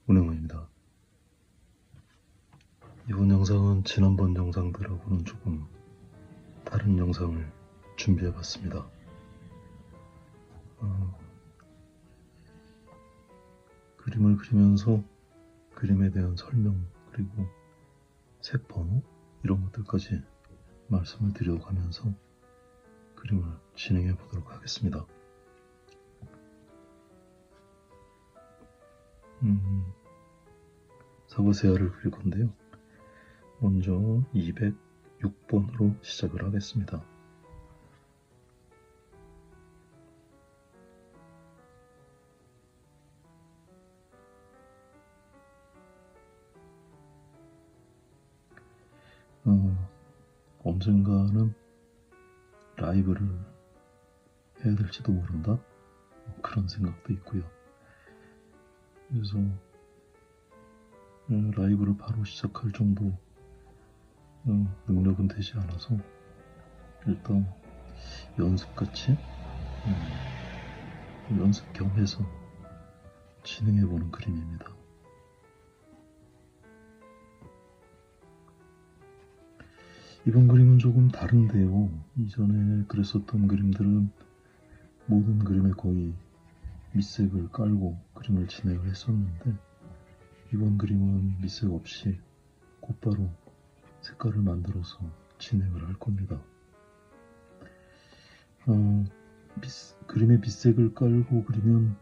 운영입니다. 이번 영상은 지난번 영상들하고는 조금 다른 영상을 준비해봤습니다. 그림을 그리면서 그림에 대한 설명 그리고 색 번호 이런 것들까지 말씀을 드려가면서 그림을 진행해 보도록 하겠습니다. 사과새알을 그릴 건데요. 먼저 206번으로 시작을 하겠습니다. 언젠가는 라이브를 해야 될지도 모른다, 그런 생각도 있고요. 그래서 라이브를 바로 시작할 정도 능력은 되지 않아서 일단 연습같이 연습 겸 해서 진행해보는 그림입니다. 이번 그림은 조금 다른데요. 이전에 그렸었던 그림들은 모든 그림에 거의 밑색을 깔고 그림을 진행을 했었는데, 이번 그림은 밑색 없이 곧바로 색깔을 만들어서 진행을 할 겁니다. 그림에 밑색을 깔고 그리면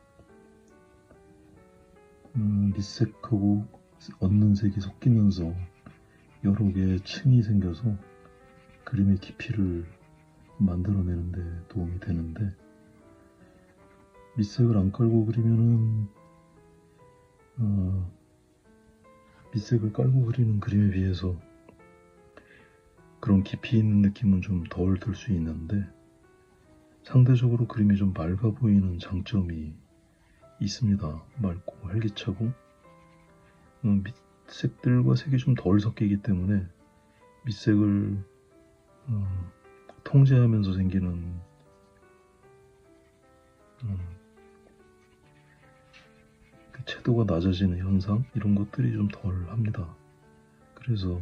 밑색하고 얻는 색이 섞이면서 여러 개의 층이 생겨서 그림의 깊이를 만들어내는 데 도움이 되는데, 밑색을 안 깔고 그리면은 밑색을 깔고 그리는 그림에 비해서 그런 깊이 있는 느낌은 좀 덜 들 수 있는데, 상대적으로 그림이 좀 맑아 보이는 장점이 있습니다. 맑고 활기차고 밑색들과 색이 좀 덜 섞이기 때문에 밑색을 통제하면서 생기는 그 채도가 낮아지는 현상, 이런 것들이 좀 덜 합니다. 그래서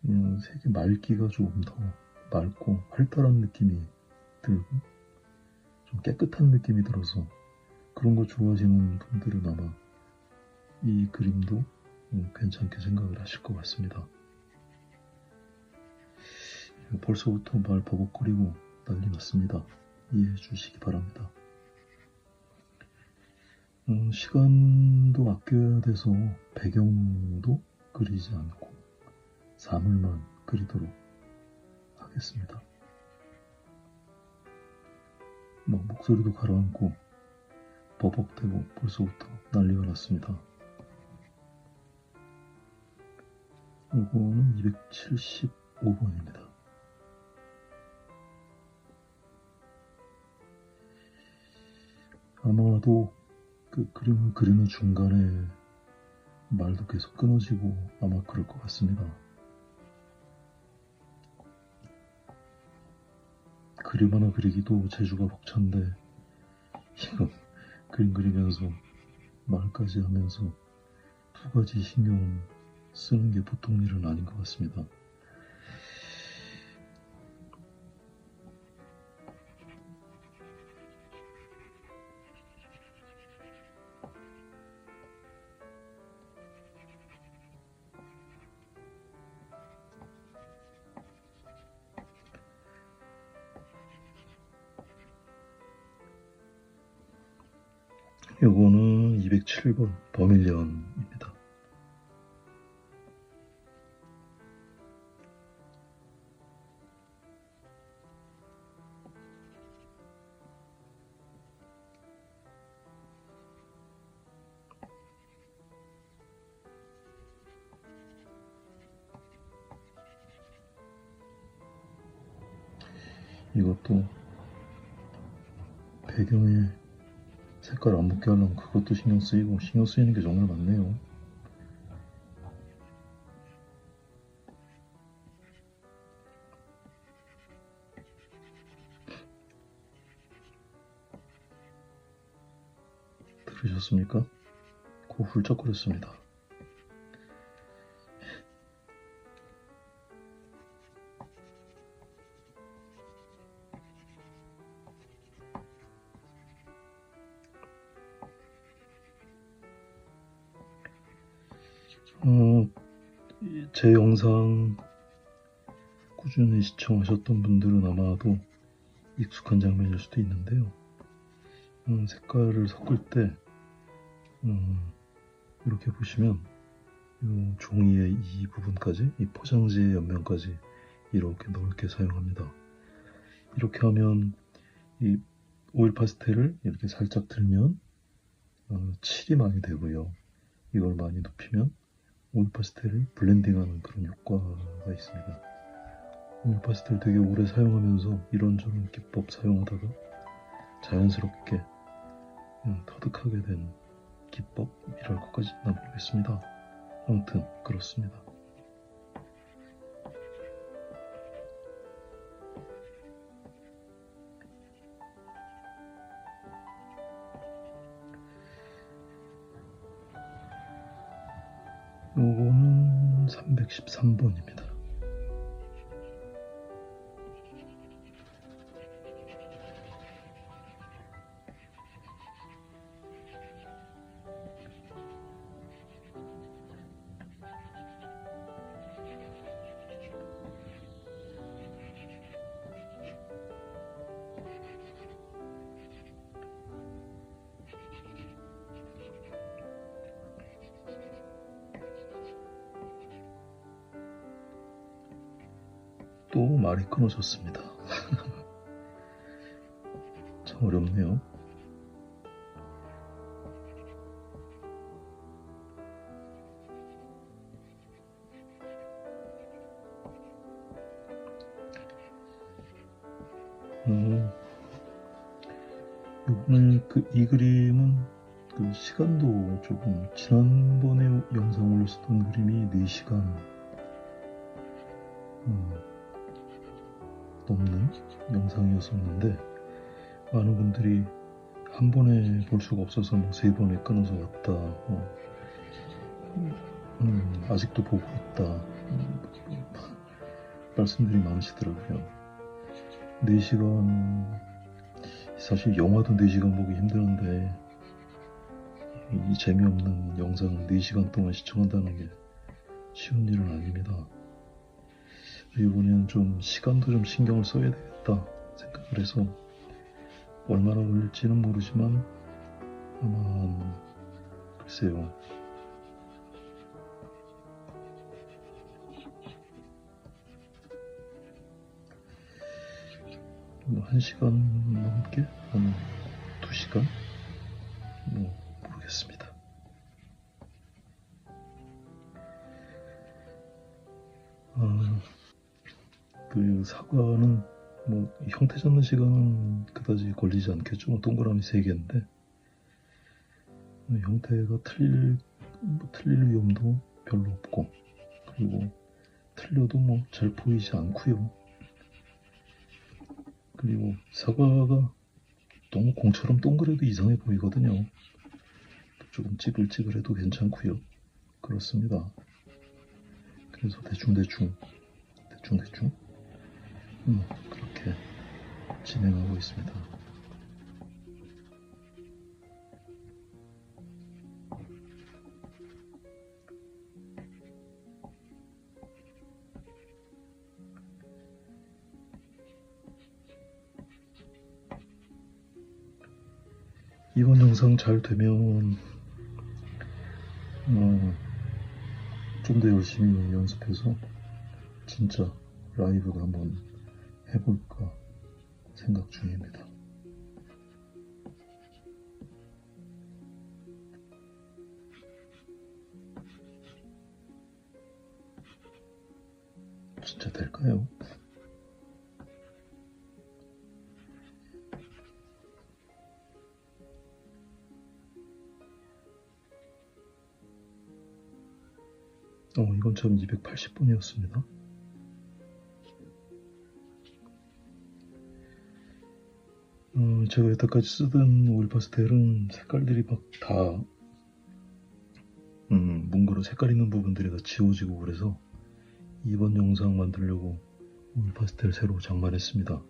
색의 맑기가 조금 더 맑고 활달한 느낌이 들고 좀 깨끗한 느낌이 들어서 그런 거 좋아하시는 분들은 아마 이 그림도 괜찮게 생각을 하실 것 같습니다. 벌써부터 말 버벅거리고 난리 났습니다. 이해해 주시기 바랍니다. 시간도 아껴야 돼서 배경도 그리지 않고 사물만 그리도록 하겠습니다. 목소리도 가라앉고 버벅대고 벌써부터 난리가 났습니다. 이거는 275번입니다. 아마도 그 그림을 그리는 중간에 말도 계속 끊어지고 아마 그럴 것 같습니다. 그림 하나 그리기도 재주가 벅찬데 지금 그림 그리면서 말까지 하면서 두 가지 신경 쓰는 게 보통 일은 아닌 것 같습니다. 요거는 207번 버밀리언입니다. 이것도 배경에 색깔 안 묻게 하려면 그것도 신경 쓰이고, 신경 쓰이는 게 정말 많네요. 들으셨습니까? 코 훌쩍거렸습니다. 제 영상 꾸준히 시청하셨던 분들은 아마도 익숙한 장면일 수도 있는데요. 색깔을 섞을 때 이렇게 보시면 이 종이의 이 부분까지, 이 포장지의 옆면까지 이렇게 넓게 사용합니다. 이렇게 하면 이 오일 파스텔을 이렇게 살짝 들면 칠이 많이 되고요. 이걸 많이 높이면 오일 파스텔을 블렌딩하는 그런 효과가 있습니다. 오일 파스텔 되게 오래 사용하면서 이런저런 기법 사용하다가 자연스럽게 터득하게 된 기법이랄 것까지 있나 모르겠습니다. 아무튼 그렇습니다. 요거는 313번입니다. 또 말이 끊어졌습니다. 참 어렵네요. 오늘 이 그림은 시간도 조금 지난번에 영상 올렸었던 그림이 4시간 넘는 영상이었었는데 많은 분들이 한 번에 볼 수가 없어서 3번에 끊어서 왔다, 아직도 보고 있다, 말씀들이 많으시더라고요. 4시간, 사실 영화도 4시간 보기 힘드는데 이 재미없는 영상 4시간 동안 시청한다는 게 쉬운 일은 아닙니다. 이번에는 좀 시간도 좀 신경을 써야 되겠다 생각을 해서 얼마나 걸릴지는 모르지만 아마 글쎄요, 뭐 1시간 넘게? 한 2시간? 모르겠습니다. 사과는 형태 잡는 시간은 그다지 걸리지 않겠죠. 동그라미 3개인데 형태가 틀릴 위험도 별로 없고, 그리고 틀려도 잘 보이지 않고요. 그리고 사과가 너무 공처럼 동그래도 이상해 보이거든요. 조금 찌글찌글해도 괜찮고요. 그렇습니다. 그래서 대충 그렇게 진행하고 있습니다. 이번 영상 잘 되면 좀 더 열심히 연습해서 진짜 라이브도 한번 해볼까 생각 중입니다. 진짜 될까요? 이건 참 280번이었습니다. 제가 여태까지 쓰던 오일 파스텔은 색깔들이 막 다 뭉그러 색깔 있는 부분들이 다 지워지고 그래서 이번 영상 만들려고 오일 파스텔 새로 장만했습니다.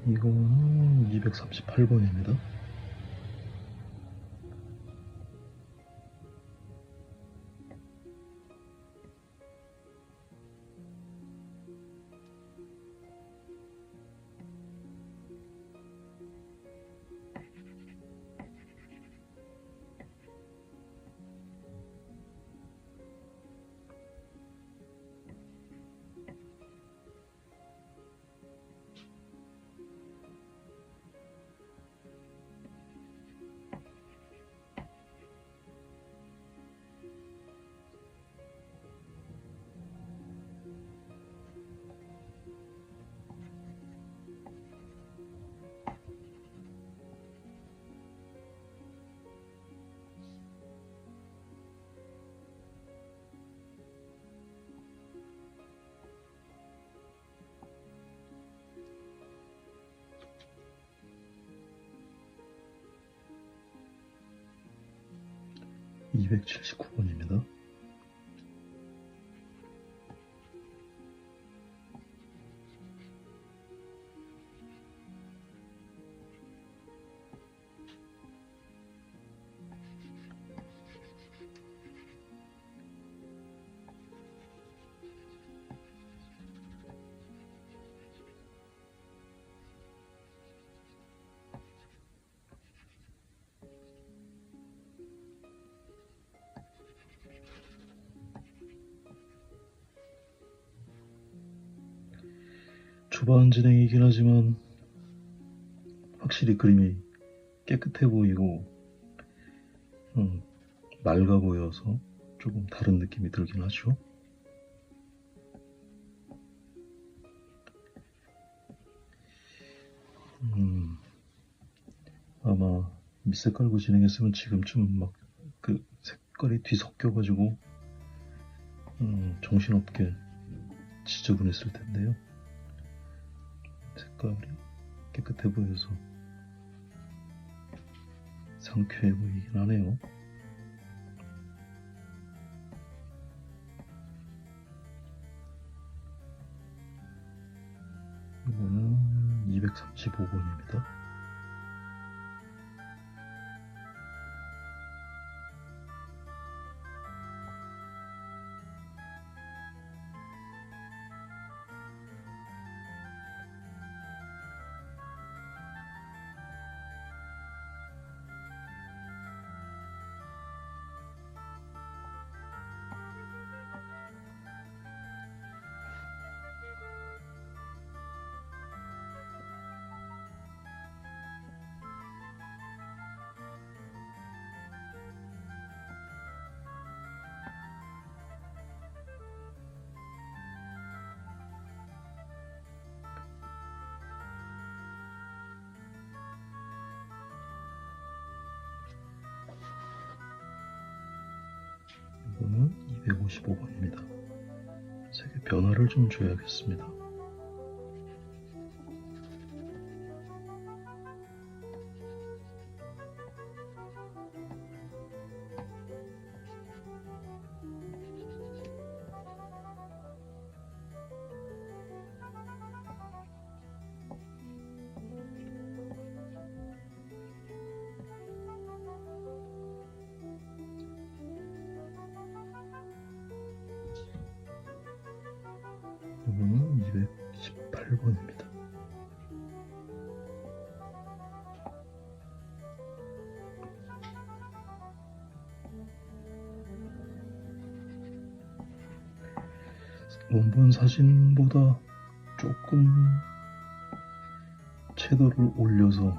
이거는 238번입니다. 이 279번입니다. 초반 진행이긴 하지만 확실히 그림이 깨끗해 보이고 맑아 보여서 조금 다른 느낌이 들긴 하죠. 아마 밑색 깔고 진행했으면 지금쯤 막 그 색깔이 뒤섞여가지고 정신없게 지저분했을 텐데요. 색깔이 깨끗해 보여서 상쾌해 보이긴 하네요. 이거는 235번입니다. 이거는 255번입니다. 색의 변화를 좀 줘야겠습니다. 이거는 218번입니다. 원본 사진보다 조금 채도를 올려서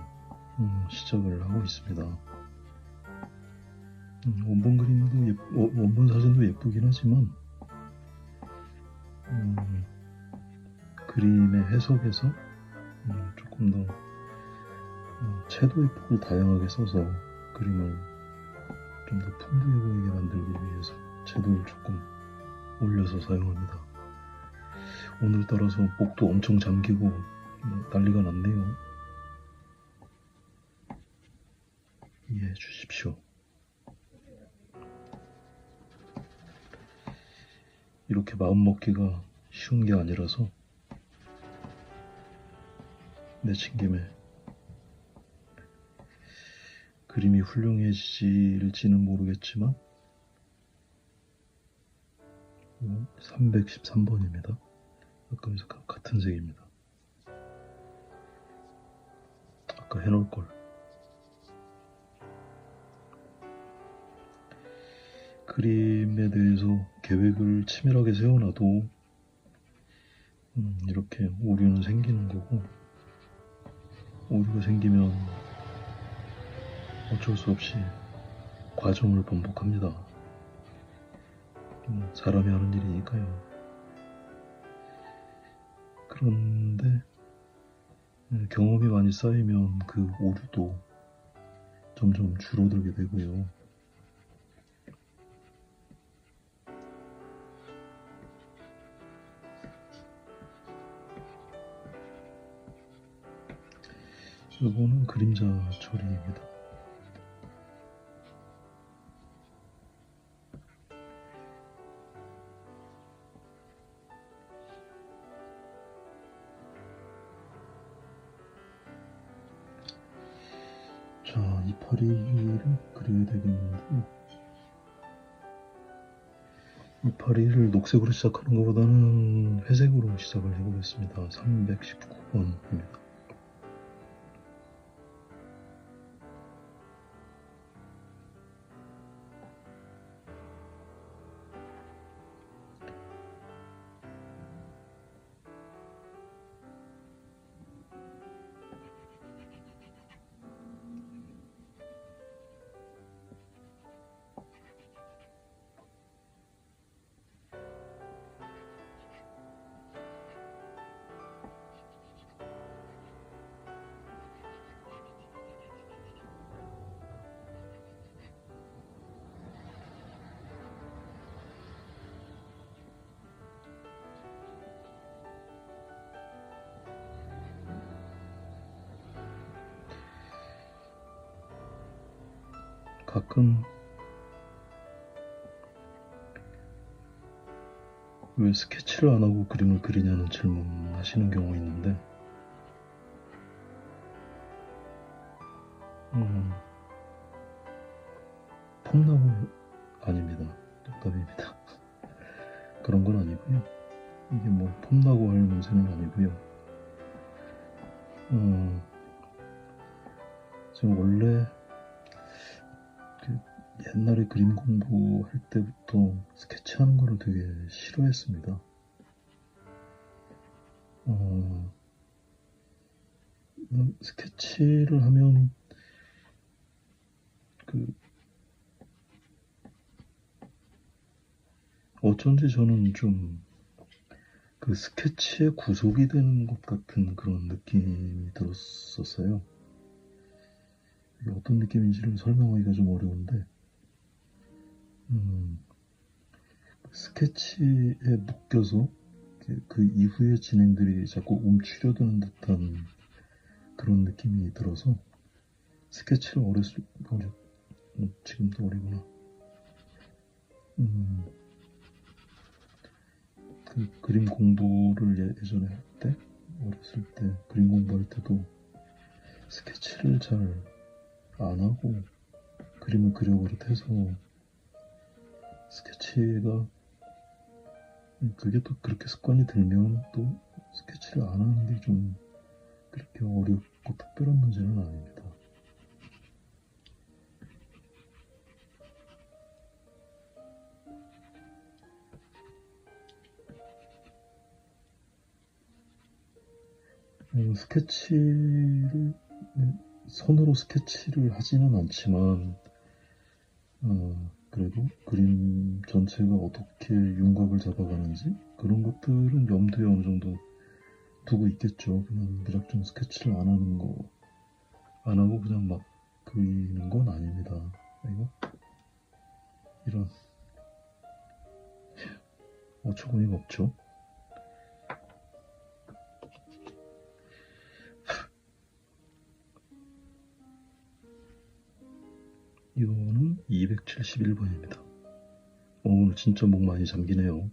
시작을 하고 있습니다. 원본 그림도 원본 사진도 예쁘긴 하지만 그림의 해석에서 조금 더 채도의 폭을 다양하게 써서 그림을 좀 더 풍부해 보이게 만들기 위해서 채도를 조금 올려서 사용합니다. 오늘따라서 목도 엄청 잠기고 난리가 났네요. 이해해 주십시오. 이렇게 마음먹기가 쉬운 게 아니라서 내친 김에 그림이 훌륭해질지는 모르겠지만 313번입니다. 아까 같은 색입니다. 아까 해놓을걸. 그림에 대해서 계획을 치밀하게 세워놔도 이렇게 오류는 생기는 거고, 오류가 생기면 어쩔 수 없이 과정을 반복합니다. 사람이 하는 일이니까요. 그런데 경험이 많이 쌓이면 그 오류도 점점 줄어들게 되고요. 이거는 그림자 처리입니다. 자, 이파리를 그려야 되겠는데, 이파리를 녹색으로 시작하는 것보다는 회색으로 시작을 해보겠습니다. 319번입니다. 가끔 왜 스케치를 안 하고 그림을 그리냐는 질문 하시는 경우 있는데, 폼나무 아닙니다. 농담입니다. 그런 건 아니고요. 이게 뭐 폼나고 할 문제는 아니고요. 제가 원래 옛날에 그림 공부할 때부터 스케치하는 거를 되게 싫어했습니다. 스케치를 하면 어쩐지 저는 좀 그 스케치에 구속이 되는 것 같은 그런 느낌이 들었었어요. 이게 어떤 느낌인지를 설명하기가 좀 어려운데, 스케치에 묶여서 그 이후의 진행들이 자꾸 움츠려드는 듯한 그런 느낌이 들어서 스케치를 지금도 어리구나. 그 그림 공부를 예전에 할 때, 어렸을 때 그림 공부할 때도 스케치를 잘 안 하고 그림을 그려버릇해서 스케치가 그게 또 그렇게 습관이 들면 또 스케치를 안 하는 게 좀 그렇게 어렵고 특별한 문제는 아닙니다. 스케치를 손으로 스케치를 하지는 않지만 그래도 그림 전체가 어떻게 윤곽을 잡아가는지 그런 것들은 염두에 어느 정도 두고 있겠죠. 그냥 무작정 스케치를 안 하고 그냥 막 그리는 건 아닙니다. 이거 이런 어처구니가 없죠. 이거는 271번입니다. 오늘 진짜 목 많이 잠기네요.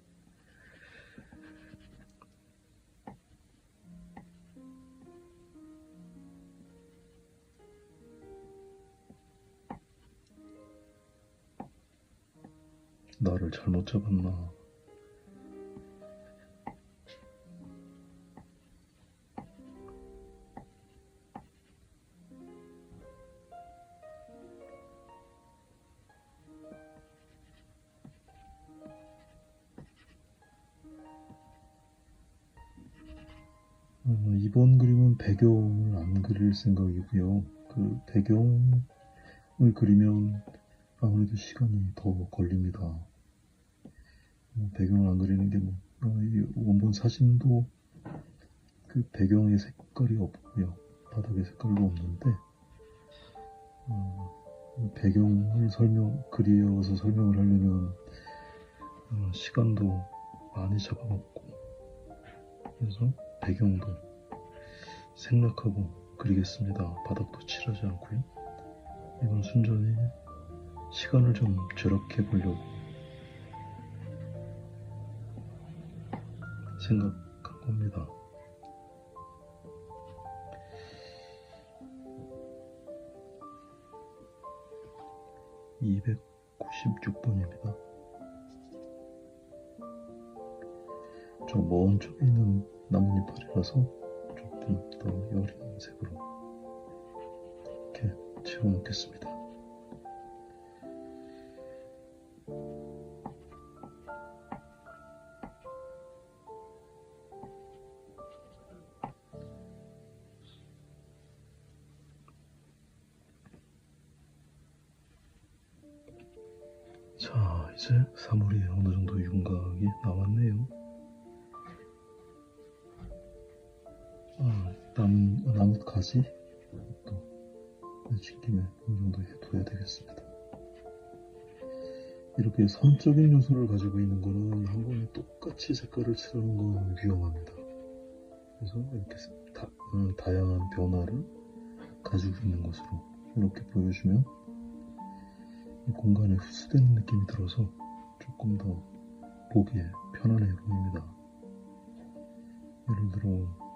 나를 잘못 잡았나. 이번 그림은 배경을 안 그릴 생각이고요. 그 배경을 그리면 아무래도 시간이 더 걸립니다. 배경을 안 그리는 게 이 원본 사진도 그 배경의 색깔이 없고요. 바닥의 색깔도 없는데 배경을 그려서 설명을 하려면 시간도 많이 잡아먹고, 그래서 배경도 생략하고 그리겠습니다. 바닥도 칠하지 않고요. 이건 순전히 시간을 좀 절약해 보려고 생각한 겁니다. (296번입니다) 저 먼 쪽에 있는 나뭇잎알이라서 조금 더 여린 색으로 이렇게 채워놓겠습니다. 자, 이제 사물이 어느 정도 윤곽이 나왔네요. 나무 가지 또 내친 김에 어느 정도 해둬야 되겠습니다. 이렇게 선적인 요소를 가지고 있는 거는 한 번에 똑같이 색깔을 칠하는 건 위험합니다. 그래서 이렇게 다양한 변화를 가지고 있는 것으로 이렇게 보여주면 이 공간에 흡수되는 느낌이 들어서 조금 더 보기에 편안해 보입니다. 예를 들어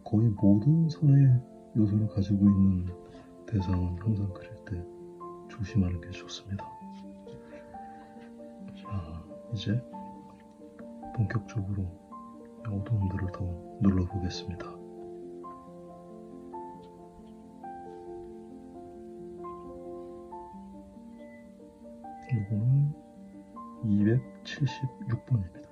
거의 모든 선의 요소를 가지고 있는 대상은 항상 그릴 때 조심하는 게 좋습니다. 자, 이제 본격적으로 어두움들을 더 눌러보겠습니다. 이거는 276번입니다.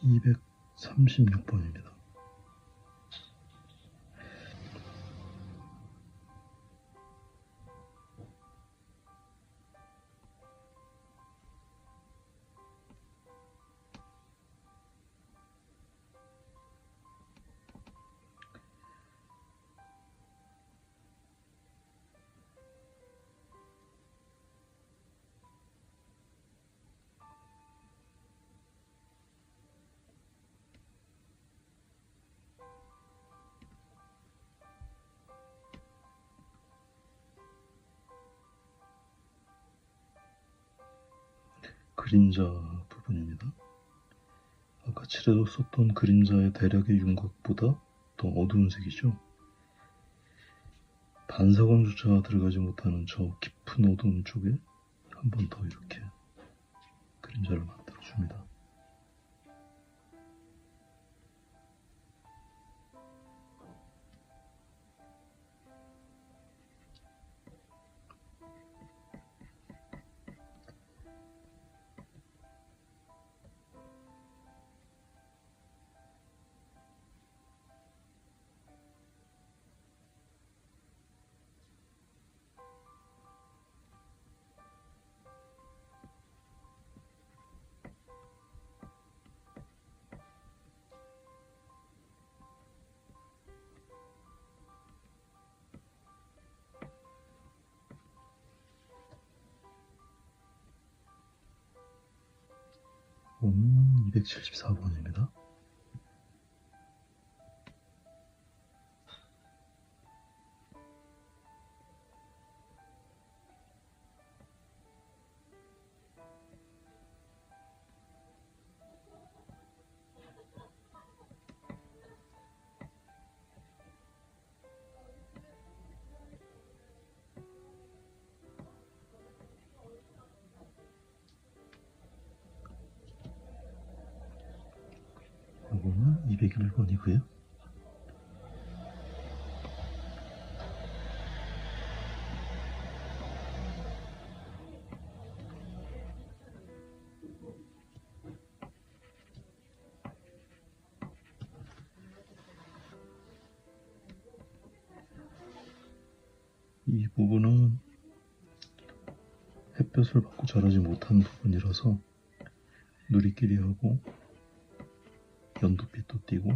(236번입니다) 그림자 부분입니다. 아까 칠해뒀었던 그림자의 대략의 윤곽보다 더 어두운 색이죠. 반사광조차 들어가지 못하는 저 깊은 어두움 쪽에 한 번 더 이렇게 그림자를 이거는 274번입니다. 이거는 201번이고요. 이 부분은 햇볕을 받고 자라지 못한 부분이라서 누리끼리하고 연두빛도 띄고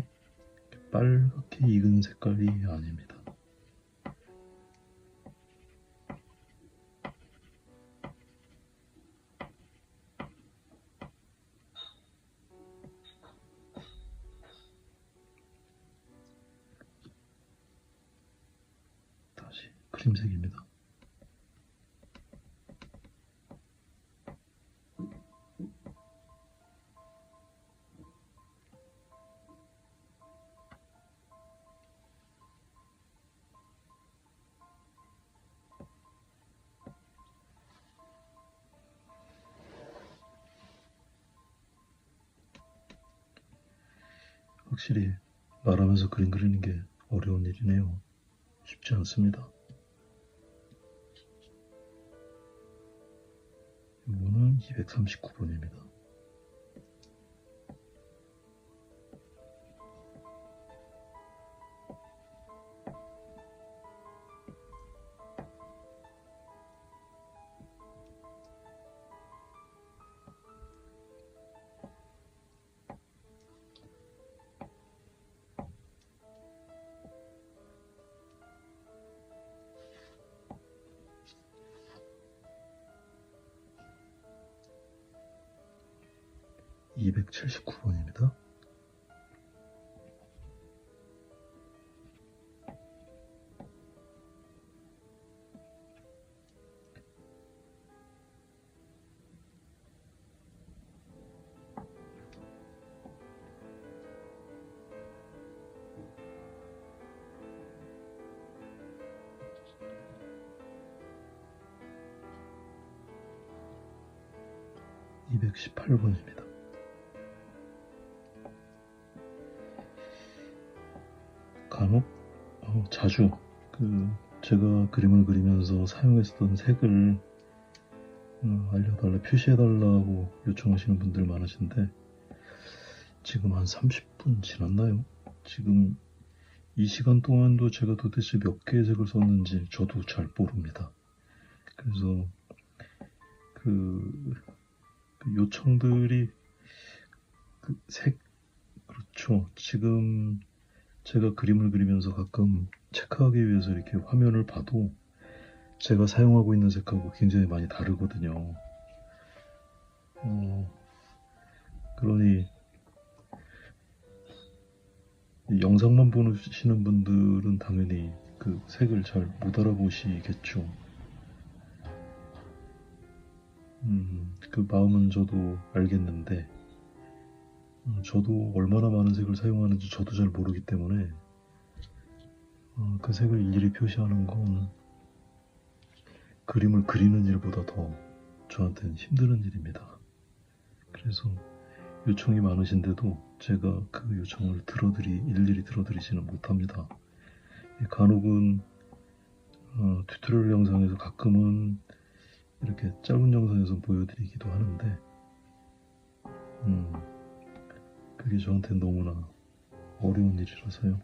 빨갛게 익은 색깔이 아닙니다. 다시 크림색입니다. 확실히 말하면서 그림 그리는 게 어려운 일이네요. 쉽지 않습니다. 이거는 239번입니다. (279번입니다) (218번입니다) 간혹 자주 제가 그림을 그리면서 사용했었던 색을 알려달라, 표시해달라고 요청하시는 분들 많으신데 지금 한 30분 지났나요? 지금 이 시간 동안도 제가 도대체 몇 개의 색을 썼는지 저도 잘 모릅니다. 그래서 그 요청들이 그렇죠. 지금 제가 그림을 그리면서 가끔 체크하기 위해서 이렇게 화면을 봐도 제가 사용하고 있는 색하고 굉장히 많이 다르거든요. 그러니 영상만 보시는 분들은 당연히 그 색을 잘 못 알아보시겠죠. 그 마음은 저도 알겠는데 저도 얼마나 많은 색을 사용하는지 저도 잘 모르기 때문에 그 색을 일일이 표시하는 건 그림을 그리는 일보다 더 저한테는 힘든 일입니다. 그래서 요청이 많으신데도 제가 그 요청을 일일이 들어드리지는 못합니다. 간혹은 튜토리얼 영상에서 가끔은 이렇게 짧은 영상에서 보여드리기도 하는데 그게 저한테는 너무나 어려운 일이라서요.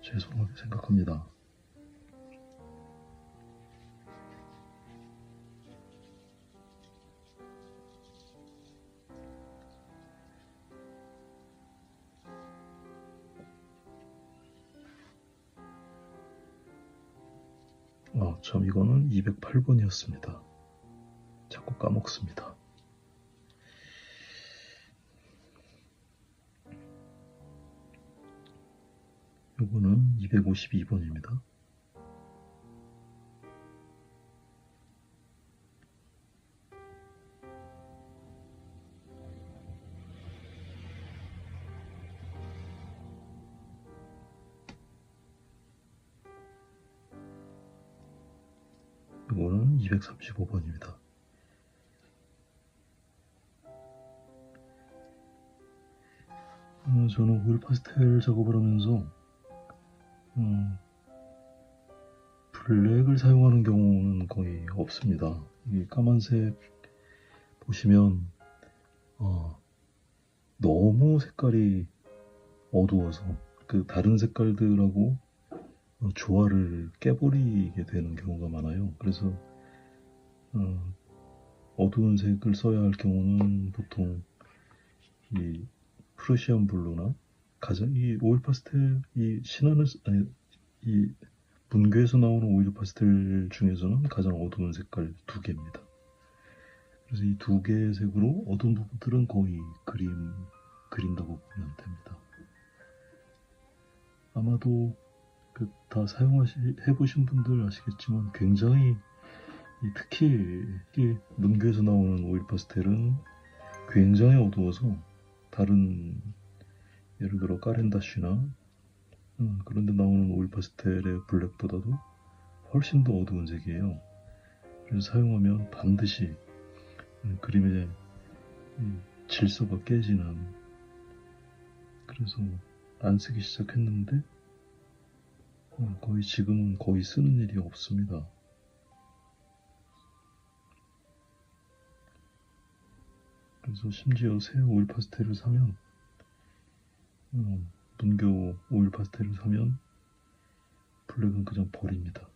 죄송하게 생각합니다. 참 이거는 208번이었습니다. 자꾸 까먹습니다. 요거는 252번입니다. 이거는 235번입니다. 저는 오일 파스텔 작업을 하면서 블랙을 사용하는 경우는 거의 없습니다. 이 까만색 보시면 너무 색깔이 어두워서 그 다른 색깔들하고 조화를 깨버리게 되는 경우가 많아요. 그래서 어두운 색을 써야 할 경우는 보통 이 프루시안 블루나 가장 이 오일 파스텔 이 문교에서 나오는 오일 파스텔 중에서는 가장 어두운 색깔 두 개입니다. 그래서 이 두 개의 색으로 어두운 부분들은 거의 그린다고 보면 됩니다. 아마도 다 해보신 분들 아시겠지만 굉장히 특히 문교에서 나오는 오일 파스텔은 굉장히 어두워서 다른 예를 들어 까렌다쉬나 그런 데 나오는 오일 파스텔의 블랙보다도 훨씬 더 어두운 색이에요. 그래서 사용하면 반드시 그림의 질서가 깨지는, 그래서 안 쓰기 시작했는데 지금은 거의 쓰는 일이 없습니다. 그래서 심지어 새 오일 파스텔을 사면 문교 오일 파스텔을 사면 블랙은 그냥 버립니다.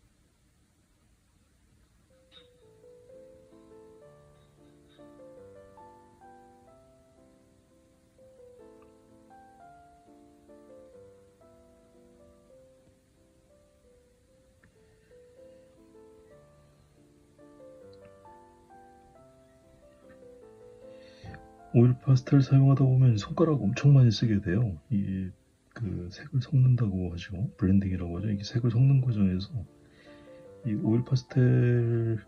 오일 파스텔 사용하다 보면 손가락 엄청 많이 쓰게 돼요. 그 색을 섞는다고 하죠. 블렌딩이라고 하죠. 이게 색을 섞는 과정에서 이 오일 파스텔로만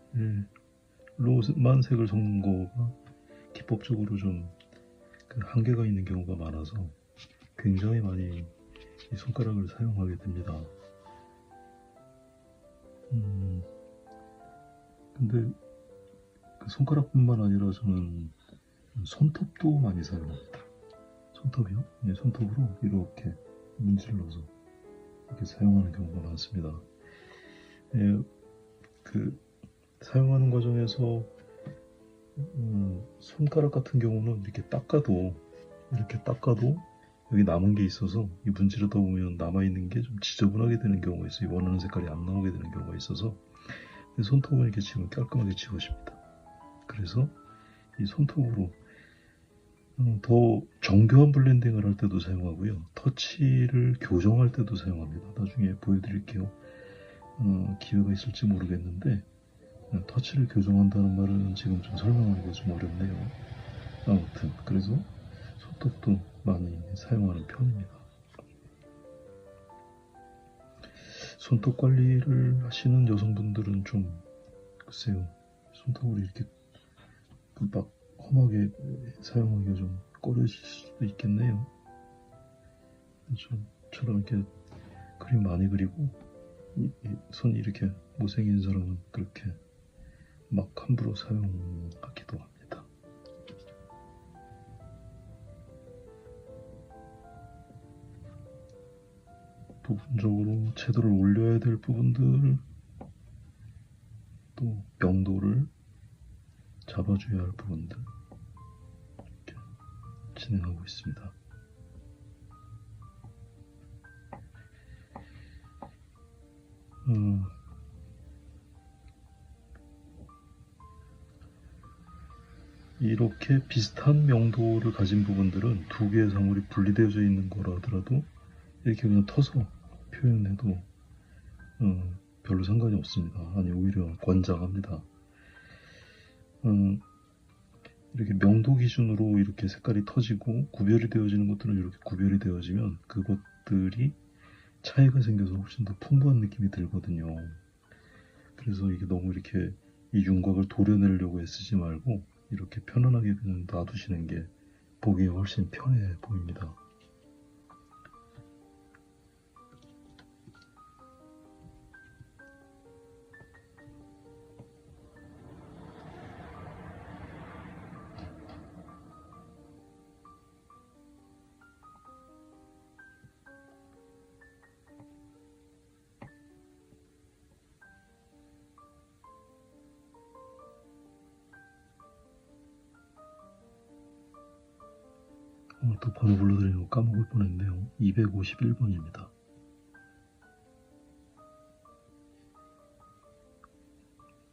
색을 섞는 거가 기법적으로 좀 한계가 있는 경우가 많아서 굉장히 많이 이 손가락을 사용하게 됩니다. 근데 그 손가락뿐만 아니라 저는 손톱도 많이 사용합니다. 손톱이요? 네, 손톱으로 이렇게 문질러서 이렇게 사용하는 경우가 많습니다. 예, 사용하는 과정에서 손가락 같은 경우는 이렇게 닦아도 여기 남은 게 있어서 이 문지르다 보면 남아있는 게 좀 지저분하게 되는 경우가 있어요. 원하는 색깔이 안 나오게 되는 경우가 있어서 손톱을 이렇게 지우면 깔끔하게 지워집니다. 그래서 이 손톱으로 더 정교한 블렌딩을 할 때도 사용하고요. 터치를 교정할 때도 사용합니다. 나중에 보여드릴게요. 기회가 있을지 모르겠는데 터치를 교정한다는 말은 지금 좀 설명하기가 좀 어렵네요. 아무튼 그래서 손톱도 많이 사용하는 편입니다. 손톱 관리를 하시는 여성분들은 좀 글쎄요, 손톱을 이렇게 막 험하게 사용하기가 좀 꺼려질 수도 있겠네요. 저처럼 이렇게 그림 많이 그리고 손이 이렇게 못생긴 사람은 그렇게 막 함부로 사용하기도 합니다. 부분적으로 채도를 올려야 될 부분들, 또 명도를 잡아줘야 할 부분들 이렇게 진행하고 있습니다. 이렇게 비슷한 명도를 가진 부분들은 두 개의 사물이 분리되어져 있는 거라 하더라도 이렇게 그냥 터서 표현해도 별로 상관이 없습니다. 아니, 오히려 권장합니다. 이렇게 명도 기준으로 이렇게 색깔이 터지고 구별이 되어지는 것들은 이렇게 구별이 되어지면 그것들이 차이가 생겨서 훨씬 더 풍부한 느낌이 들거든요. 그래서 이게 너무 이렇게 이 윤곽을 도려내려고 애쓰지 말고 이렇게 편안하게 그냥 놔두시는 게 보기에 훨씬 편해 보입니다. 또 번호 불러드리는 거 까먹을 뻔했네요. 251번입니다.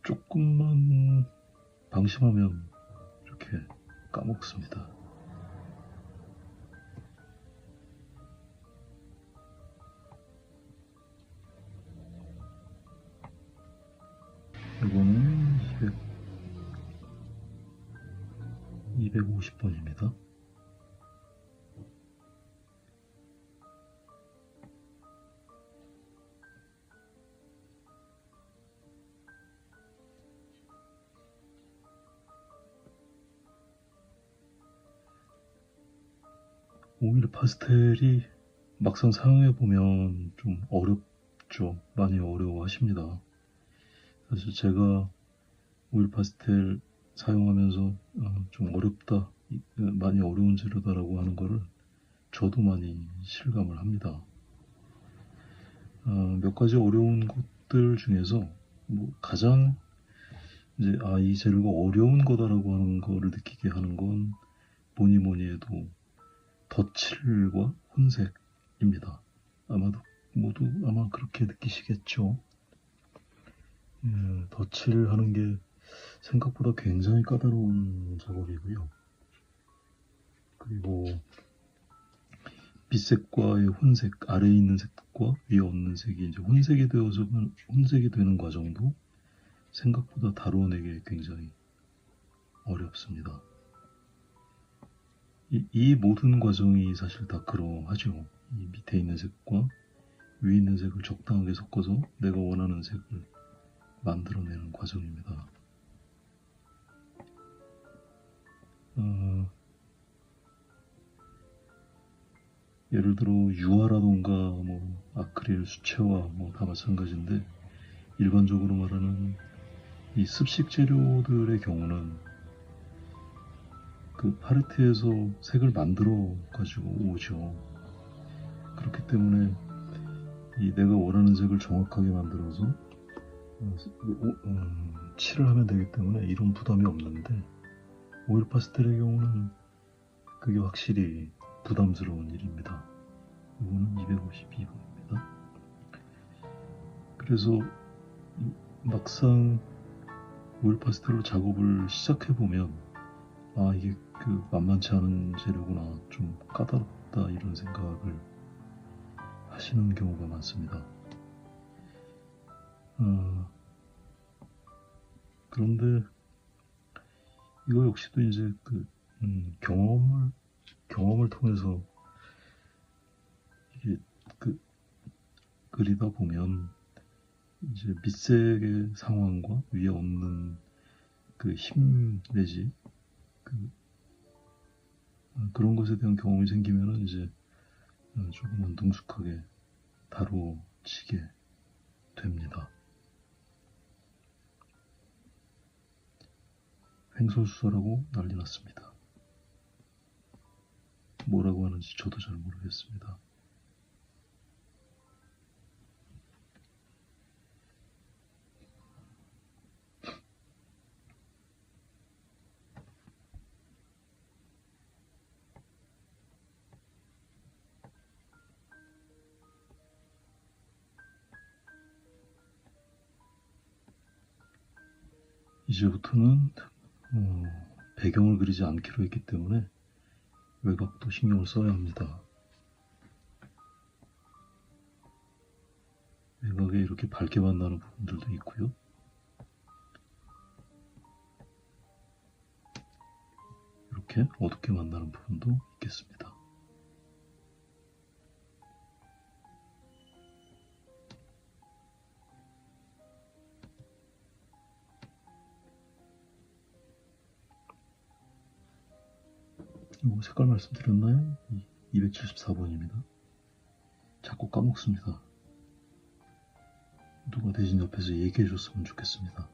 조금만 방심하면 이렇게 까먹습니다. 이거는 250번입니다. 오히려 파스텔이 막상 사용해보면 좀 어렵죠. 많이 어려워하십니다. 사실 제가 오일 파스텔 사용하면서 좀 어렵다, 많이 어려운 재료다라고 하는 거를 저도 많이 실감을 합니다. 몇 가지 어려운 것들 중에서 뭐 가장 이제 이 재료가 어려운 거다라고 하는 거를 느끼게 하는 건 뭐니 뭐니 해도 덧칠과 혼색입니다. 아마도 모두 아마 그렇게 느끼시겠죠. 덧칠하는 게 생각보다 굉장히 까다로운 작업이고요. 그리고 빛색과의 혼색, 아래에 있는 색과 위에 없는 색이 이제 혼색이 되는 과정도 생각보다 다루어내기 굉장히 어렵습니다. 이 모든 과정이 사실 다 그러하죠. 이 밑에 있는 색과 위에 있는 색을 적당하게 섞어서 내가 원하는 색을 만들어내는 과정입니다. 예를 들어 유화라던가 뭐 아크릴, 수채화 뭐 다 마찬가지인데 일반적으로 말하는 이 습식 재료들의 경우는 그 팔레트에서 색을 만들어 가지고 오죠. 그렇기 때문에 이 내가 원하는 색을 정확하게 만들어서 칠을 하면 되기 때문에 이런 부담이 없는데 오일 파스텔의 경우는 그게 확실히 부담스러운 일입니다. 이거는 252번입니다. 그래서 막상 오일 파스텔로 작업을 시작해보면 이게 만만치 않은 재료구나, 좀 까다롭다 이런 생각을 하시는 경우가 많습니다. 그런데 이거 역시도 이제 경험을 통해서 이게 그리다 보면 이제 밑색의 상황과 위에 없는 그 힘 내지 그런 것에 대한 경험이 생기면은 이제 조금은 능숙하게 다루어지게 됩니다. 횡설수설하고 난리 났습니다. 뭐라고 하는지 저도 잘 모르겠습니다. 이제부터는 배경을 그리지 않기로 했기 때문에 외곽도 신경을 써야 합니다. 외곽에 이렇게 밝게만 나는 부분들도 있고요. 이렇게 어둡게 만나는 부분도 있겠습니다. 이거 색깔 말씀드렸나요? 274번입니다. 자꾸 까먹습니다. 누가 대신 옆에서 얘기해 줬으면 좋겠습니다.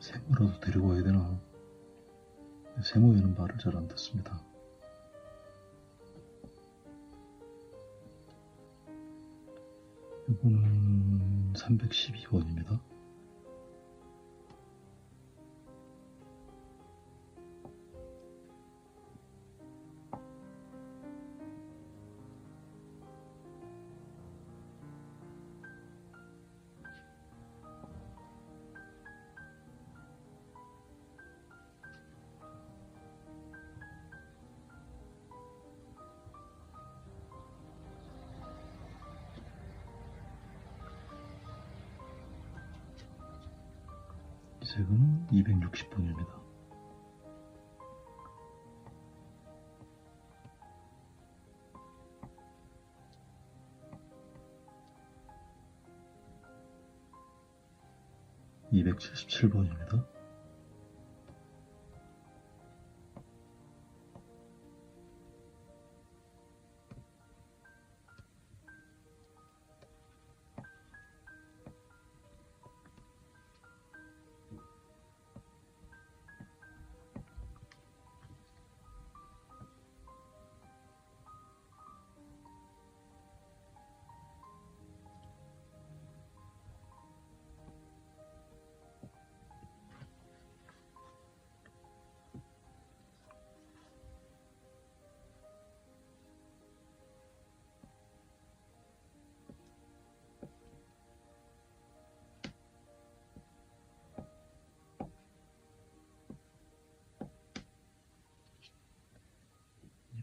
세모라도 데리고 와야 되나? 세모에는 말을 잘 안 듣습니다. 이거는 312번입니다. 이 색은 260번입니다. (277번입니다)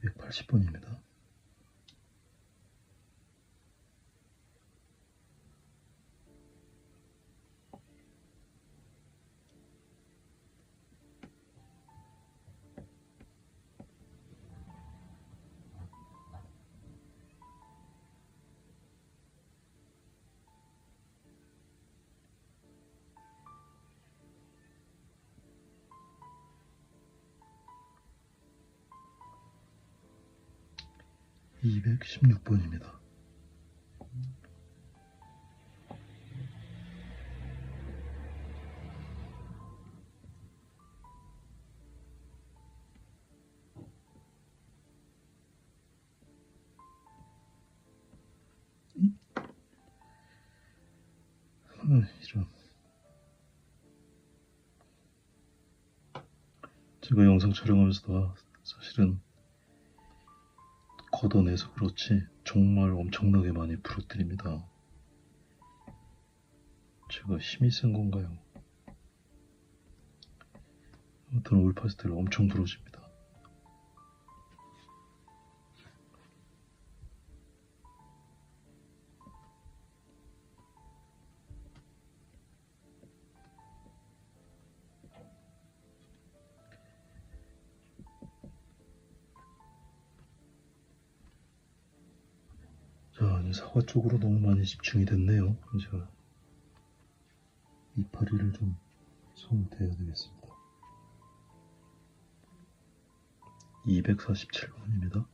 280번입니다. (216번입니다) 이런. 제가 영상 촬영하면서 사실은 걷어내서 그렇지 정말 엄청나게 많이 부러뜨립니다. 제가 힘이 센 건가요? 아무튼 올 파스텔 엄청 부러집니다. 자, 이제 사과 쪽으로 너무 많이 집중이 됐네요. 제가 이파리를 좀 손을 대야 되겠습니다. 247번입니다.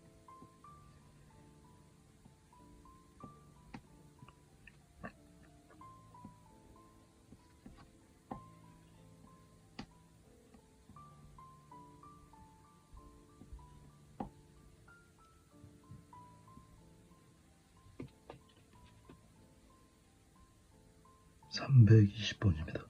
(320번입니다)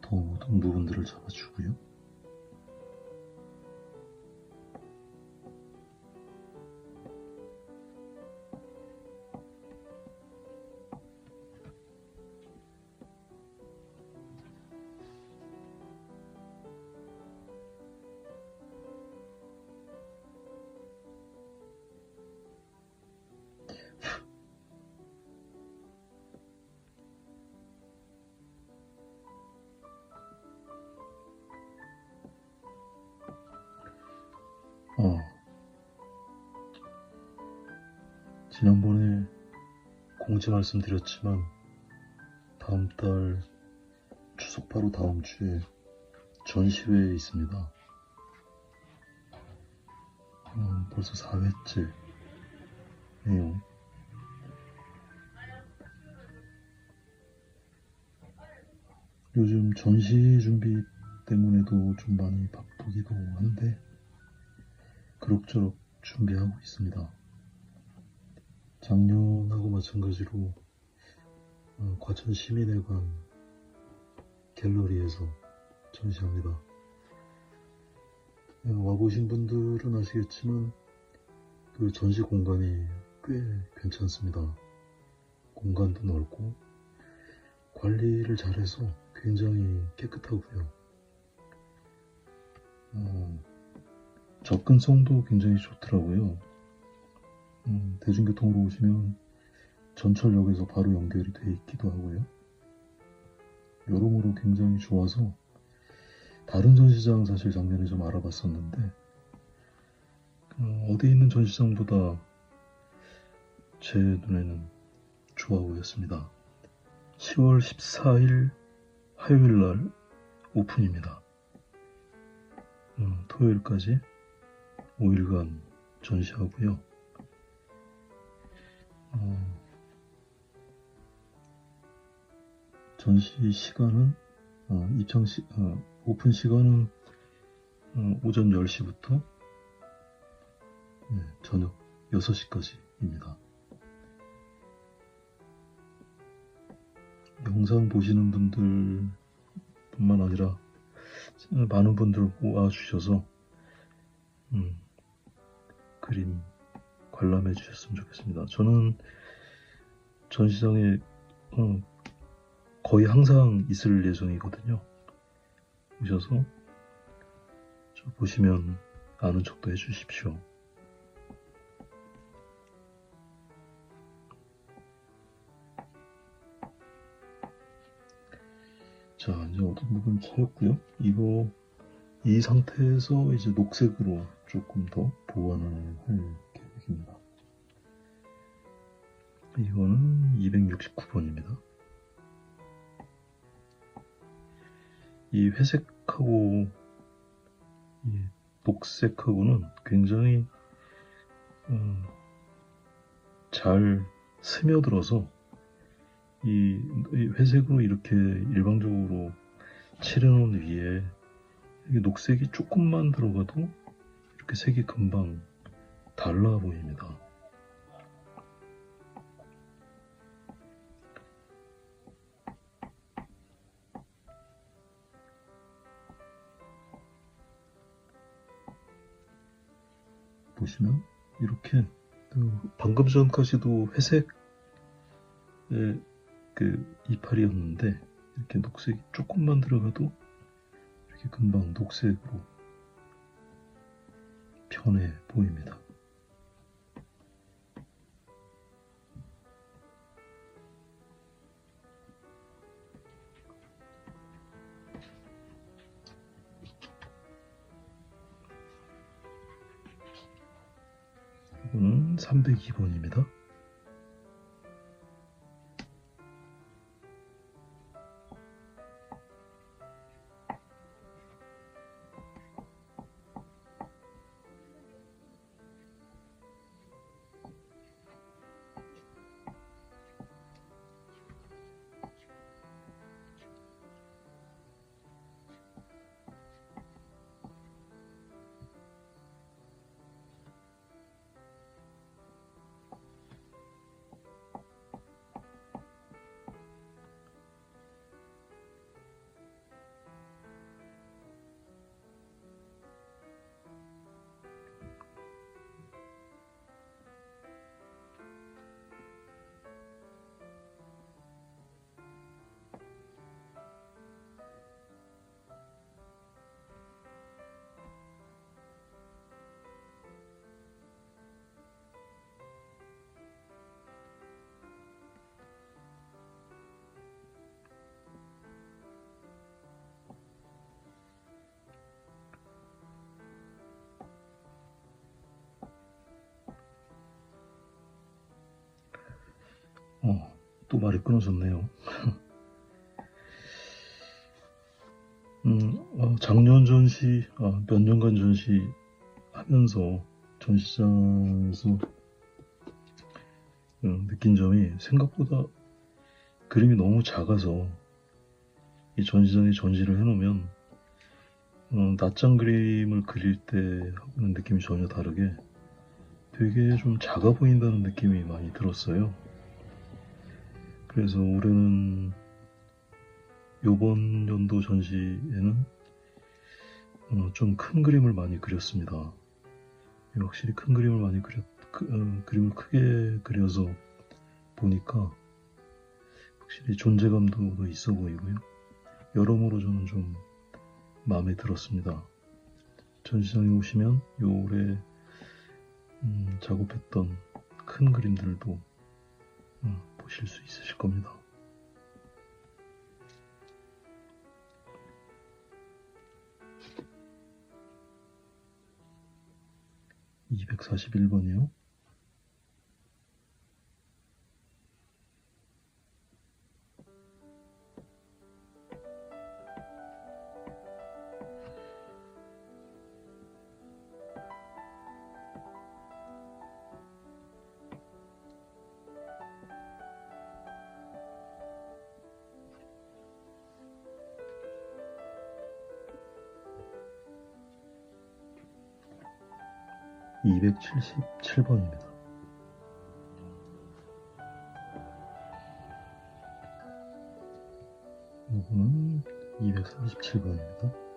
모든 부분들을 잡아주고요. 지난번에 공지 말씀드렸지만 다음 달 추석 바로 다음 주에 전시회에 있습니다. 벌써 4회째예요. 요즘 전시 준비 때문에도 좀 많이 바쁘기도 한데 그럭저럭 준비하고 있습니다. 작년하고 마찬가지로 과천 시민회관 갤러리에서 전시합니다. 와보신 분들은 아시겠지만 그 전시 공간이 꽤 괜찮습니다. 공간도 넓고 관리를 잘해서 굉장히 깨끗하고요. 접근성도 굉장히 좋더라고요. 대중교통으로 오시면 전철역에서 바로 연결이 돼 있기도 하고요. 여러모로 굉장히 좋아서 다른 전시장 사실 작년에 좀 알아봤었는데 어디 있는 전시장보다 제 눈에는 좋아 보였습니다. 10월 14일 화요일날 오픈입니다. 토요일까지 5일간 전시하고요. 전시 시간은 오픈 시간은 오전 10시부터 저녁 6시까지입니다. 영상 보시는 분들 뿐만 아니라 많은 분들 모아주셔서 그림 관람해 주셨으면 좋겠습니다. 저는 전시장에 거의 항상 있을 예정이거든요. 오셔서 보시면 아는 척도 해주십시오. 자, 이제 어떤 부분 채웠고요. 이 상태에서 이제 녹색으로 조금 더 보완을 할 계획입니다. 이거는 269번입니다. 이 회색하고 이 녹색하고는 굉장히 잘 스며들어서 이 회색으로 이렇게 일방적으로 칠해놓은 위에 녹색이 조금만 들어가도 이렇게 색이 금방 달라 보입니다. 보시면 이렇게 방금 전까지도 회색의 그 이파리였는데 이렇게 녹색이 조금만 들어가도 이렇게 금방 녹색으로 변해 보입니다. 이거는 302번입니다. 또 말이 끊어졌네요. 작년 전시, 몇 년간 전시 하면서 전시장에서 느낀 점이 생각보다 그림이 너무 작아서 이 전시장에 전시를 해놓으면 낱장 그림을 그릴 때 하고는 느낌이 전혀 다르게 되게 좀 작아 보인다는 느낌이 많이 들었어요. 그래서 올해는 요번 연도 전시에는 좀 큰 그림을 많이 그렸습니다. 확실히 큰 그림을 많이 그림을 크게 그려서 보니까 확실히 존재감도 더 있어 보이고요. 여러모로 저는 좀 마음에 들었습니다. 전시장에 오시면 요 올해 작업했던 큰 그림들도 보실 수 있으실 겁니다. 241번이요. (277번입니다) 이거는 237번입니다.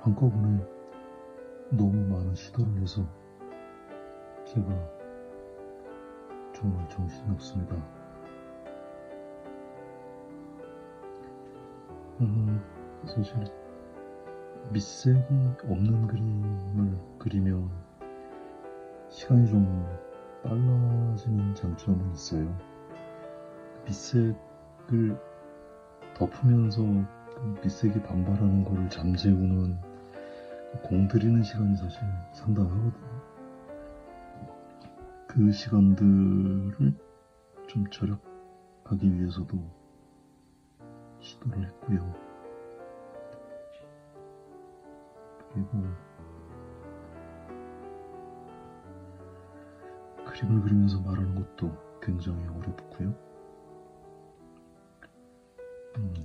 한꺼번에 너무 많은 시도를 해서 제가 정말 정신이 없습니다. 사실 밑색이 없는 그림을 그리면 시간이 좀 빨라지는 장점은 있어요. 밑색을 덮으면서 밑색이 반발하는 거를 잠재우는 공들이는 시간이 사실 상당하거든요. 그 시간들을 좀 절약하기 위해서도 시도를 했고요. 그리고 그림을 그리면서 말하는 것도 굉장히 어렵고요.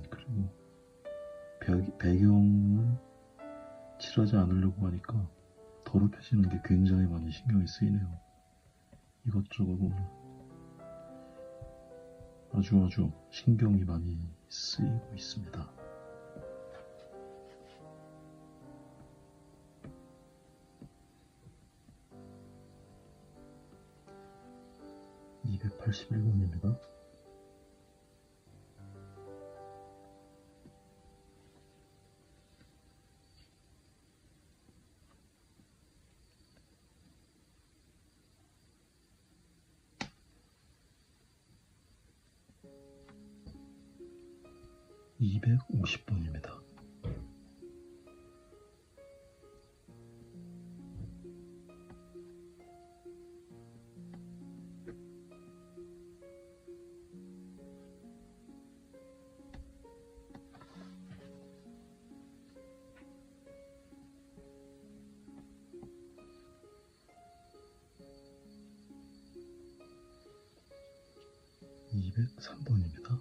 그리고 배경을 칠하지 않으려고 하니까 더럽혀지는 게 굉장히 많이 신경이 쓰이네요. 이것저것 아주 신경이 많이 쓰이고 있습니다. (281번입니다) (250번입니다) (203번입니다)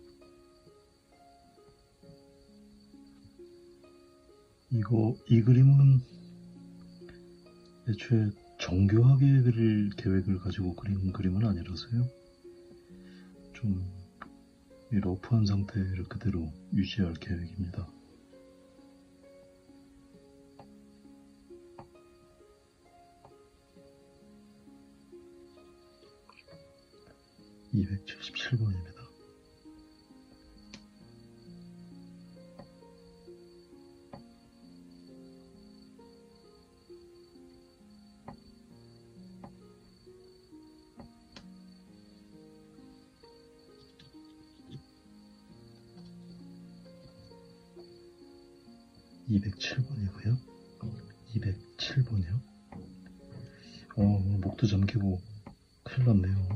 이 그림은 애초에 정교하게 그릴 계획을 가지고 그린 그림은 아니라서요. 좀 이 러프한 상태를 그대로 유지할 계획입니다. (277번입니다) 207번이고요. 207번이요. 오늘 목도 잠기고 큰일 났네요.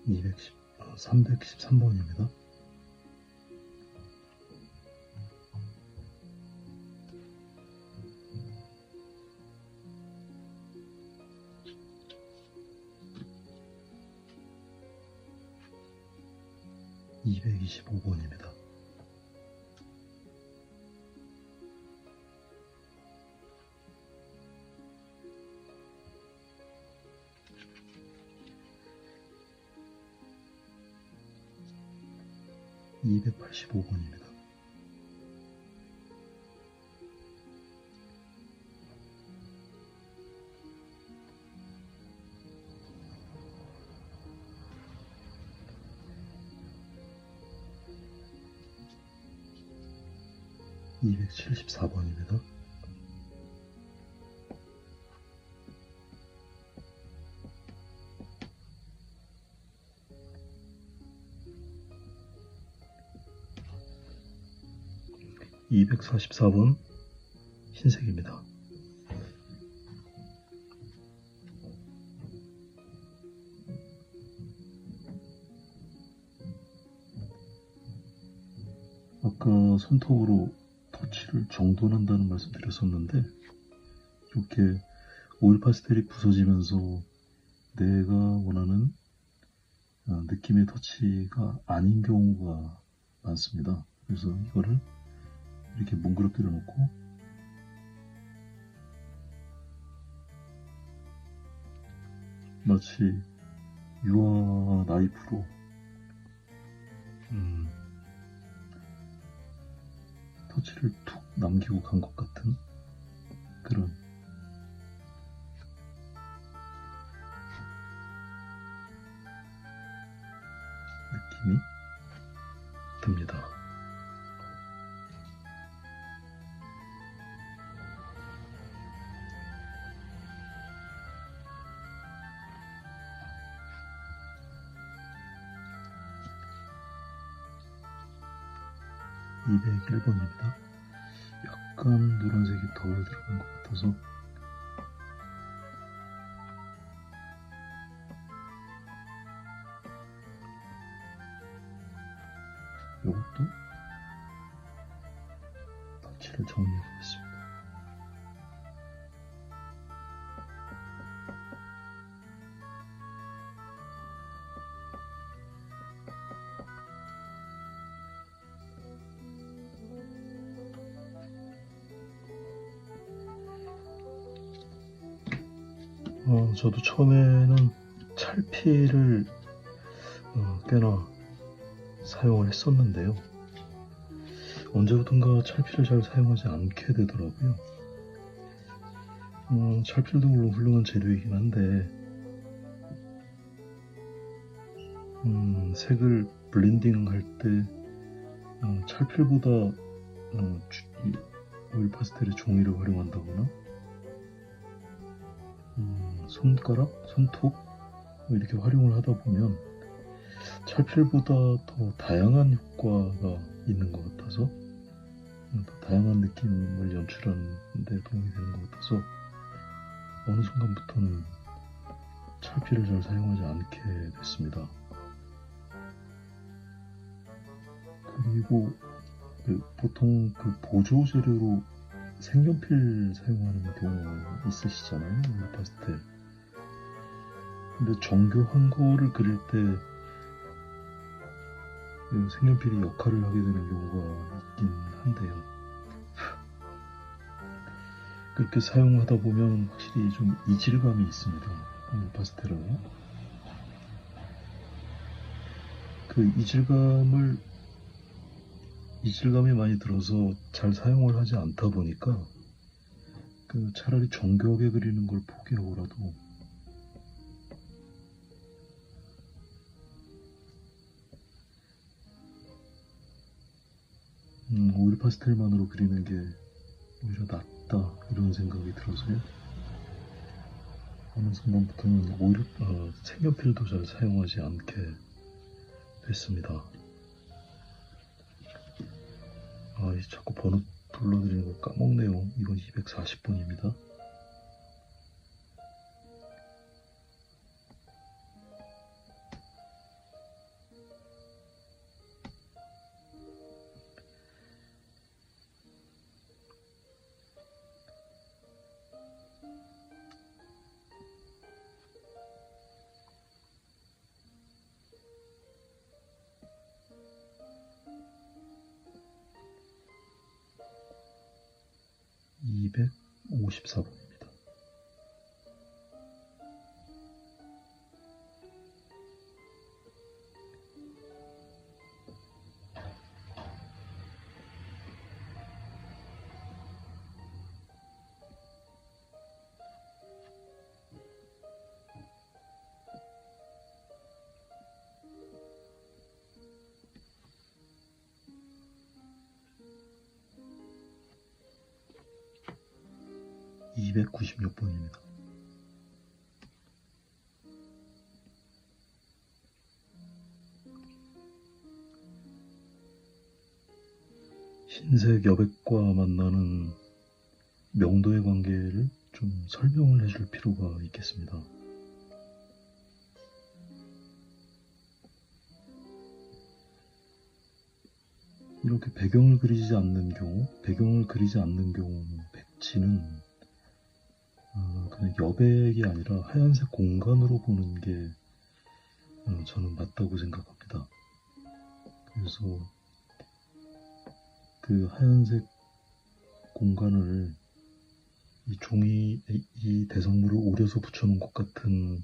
(210) 313번입니다. (225번입니다) 285번입니다. 274번입니다. 244번 흰색입니다. 아까 손톱으로 터치를 정돈한다는 말씀 드렸었는데, 이렇게 오일 파스텔이 부서지면서 내가 원하는 느낌의 터치가 아닌 경우가 많습니다. 그래서 이거를 이렇게 뭉그럽게 놓고 마치 유화 나이프로 터치를 툭 남기고 간 것 같은 그런 느낌이 듭니다. (201번입니다) 약간 노란색이 덜 들어간 것 같아서 이것도 터치를 정리해 보겠습니다. 저도 처음에는 찰필을 꽤나 사용을 했었는데요. 언제부턴가 찰필을 잘 사용하지 않게 되더라고요. 찰필도 물론 훌륭한 재료이긴 한데 색을 블렌딩 할 때 찰필보다 오일 파스텔의 종이를 활용한다거나 손가락, 손톱 이렇게 활용을 하다 보면 찰필보다 더 다양한 효과가 있는 것 같아서, 더 다양한 느낌을 연출하는 데 도움이 되는 것 같아서 어느 순간부터는 찰피를 잘 사용하지 않게 됐습니다. 그리고 보통 보조 재료로 색연필 사용하는 경우 있으시잖아요, 오일 파스텔. 근데 정교한 거를 그릴 때 색연필이 역할을 하게 되는 경우가 있긴 한데요. 그렇게 사용하다 보면 확실히 좀 이질감이 있습니다, 오일 파스텔은. 그 이질감이 많이 들어서 잘 사용을 하지 않다 보니까 차라리 정교하게 그리는 걸 포기하고라도 오일 파스텔만으로 그리는 게 오히려 낫다, 이런 생각이 들어서요. 어느 순간부터는 색연필도 잘 사용하지 않게 됐습니다. 자꾸 번호 불러드리는 걸 까먹네요. 이건 240번입니다. (254번입니다) (296번입니다) 흰색 여백과 만나는 명도의 관계를 좀 설명을 해줄 필요가 있겠습니다. 이렇게 배경을 그리지 않는 경우 백지는 그냥 여백이 아니라 하얀색 공간으로 보는 게 저는 맞다고 생각합니다. 그래서 그 하얀색 공간을 이 대성물을 오려서 붙여놓은 것 같은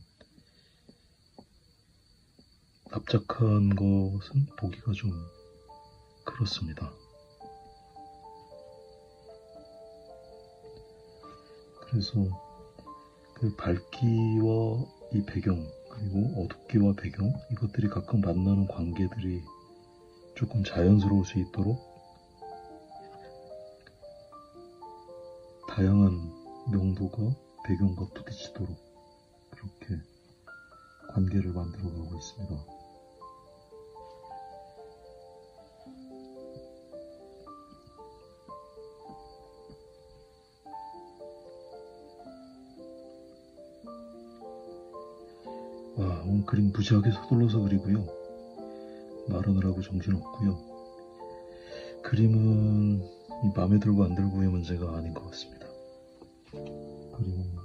납작한 것은 보기가 좀 그렇습니다. 그래서 그 밝기와 이 배경, 그리고 어둡기와 배경, 이것들이 가끔 만나는 관계들이 조금 자연스러울 수 있도록 다양한 명도가 배경과 부딪히도록 그렇게 관계를 만들어가고 있습니다. 오늘 그림 무지하게 서둘러서 그리고요. 말하느라고 정신없고요. 그림은 마음에 들고 안 들고의 문제가 아닌 것 같습니다. 그림은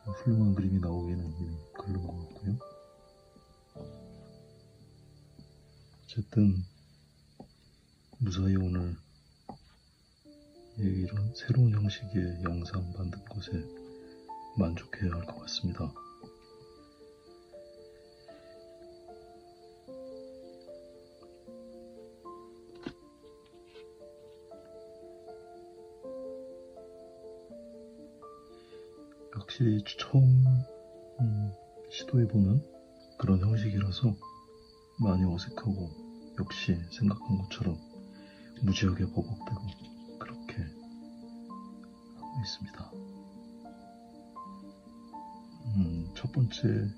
훌륭한 그림이 나오기에는 이미 그런 것 같고요. 어쨌든 무사히 오늘 이런 새로운 형식의 영상 만든 것에 만족해야 할 것 같습니다. 확실히 처음 시도해보는 그런 형식이라서 많이 어색하고 역시 생각한 것처럼 무지하게 버벅대고 그렇게 하고 있습니다. 첫 번째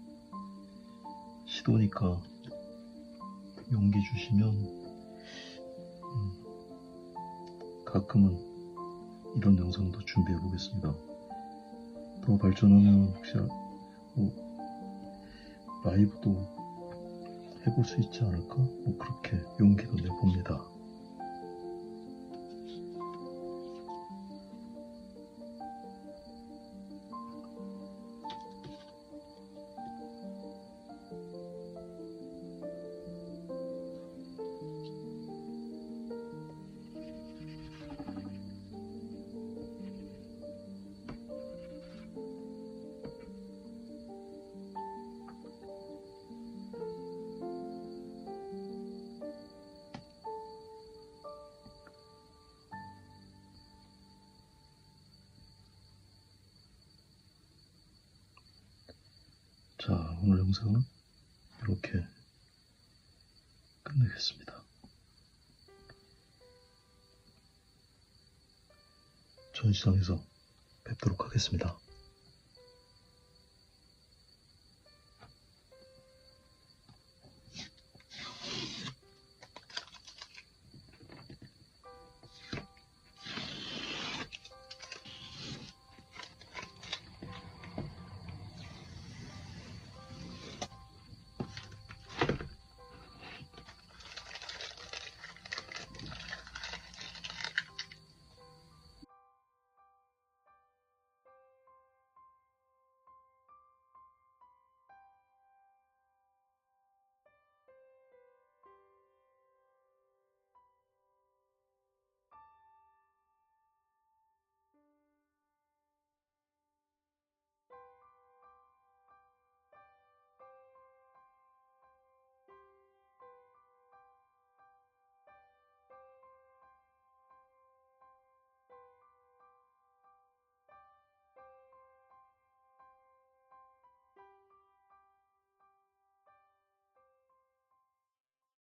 시도니까 용기 주시면 가끔은 이런 영상도 준비해 보겠습니다. 더 발전하면 혹시 라이브도 해볼 수 있지 않을까? 그렇게 용기도 내봅니다. 자, 오늘 영상은 이렇게 끝내겠습니다. 전시장에서 뵙도록 하겠습니다.